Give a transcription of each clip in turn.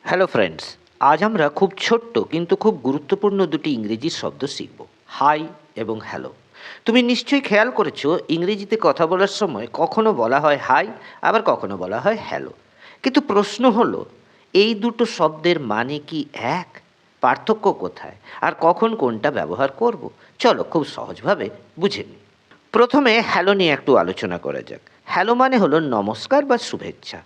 Hello friends, আজ আমরা খুব ছোট্ট কিন্তু খুব গুরুত্বপূর্ণ দুটি ইংরেজি শব্দ শিখব, হাই এবং হ্যালো। তুমি নিশ্চয়ই খেয়াল করেছো ইংরেজিতে কথা বলার সময় কখনো বলা হয় হাই, আবার কখনো বলা হয় হ্যালো। কিন্তু প্রশ্ন হলো, এই দুটো শব্দের মানে কি এক? পার্থক্য কোথায়? আর কখন কোনটা ব্যবহার করব? চলো খুব সহজভাবে বুঝে নিই। প্রথমে হ্যালো নিয়ে একটু আলোচনা করা যাক। হ্যালো মানে হলো নমস্কার বা শুভেচ্ছা।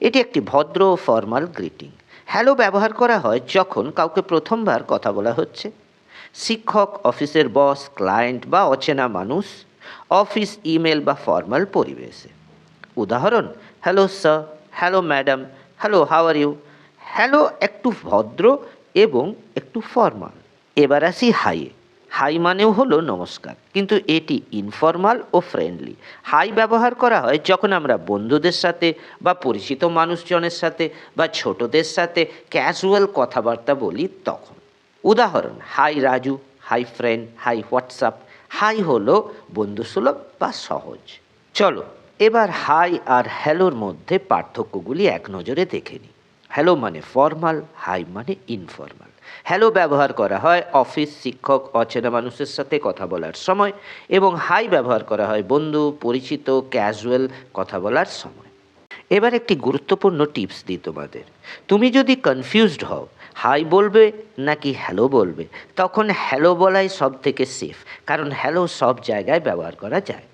এটি একটি ভদ্র ও ফর্মাল গ্রিটিং। হ্যালো ব্যবহার করা হয় যখন কাউকে প্রথমবার কথা বলা হচ্ছে। শিক্ষক, অফিসের বস, ক্লায়েন্ট বা অচেনা মানুষ, অফিস, ইমেল বা ফর্মাল পরিবেশে। উদাহরণ: hello sir, hello madam, hello how are you. Hello একটু ভদ্র এবং একটু ফর্মাল। এবার আসি হাইয়ে। হাই মানেও হলো নমস্কার, কিন্তু এটি ইনফর্মাল ও ফ্রেন্ডলি। হাই ব্যবহার করা হয় যখন আমরা বন্ধুদের সাথে বা পরিচিত মানুষজনের সাথে বা ছোটদের সাথে ক্যাজুয়াল কথাবার্তা বলি তখন। উদাহরণ: hi Raju, hi friend, hi WhatsApp. Hi হলো বন্ধুসুলভ বা সহজ। চলো এবার হাই আর হ্যালোর মধ্যে পার্থক্যগুলি এক নজরে দেখে নিই। হ্যালো মানে ফর্মাল, হাই মানে ইনফর্মাল। হ্যালো ব্যবহার করা হয় অফিস, শিক্ষক, অচেনা মানুষের সাথে কথা বলার সময়, এবং হাই ব্যবহার করা হয় বন্ধু, পরিচিত, ক্যাজুয়াল কথা বলার সময়। এবার একটি গুরুত্বপূর্ণ টিপস দিই তোমাদের। তুমি যদি কনফিউজড হও হাই বলবে নাকি হ্যালো বলবে, তখন হ্যালো বলাই সব থেকে সেফ, কারণ হ্যালো সব জায়গায় ব্যবহার করা যায়।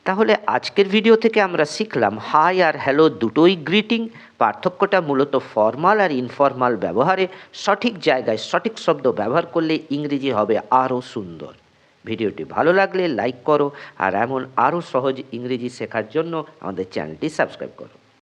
তাহলে আজকের ভিডিও থেকে আমরা শিখলাম হাই আর হ্যালো দুটোই গ্রিটিং। পার্থক্যটা মূলত ফর্মাল আর ইনফর্মাল ব্যবহারে। সঠিক জায়গায় সঠিক শব্দ ব্যবহার করলে ইংরেজি হবে আরও সুন্দর। ভিডিওটি ভালো লাগলে লাইক করো, আর এমন আরও সহজ ইংরেজি শেখার জন্য আমাদের চ্যানেলটি সাবস্ক্রাইব করো।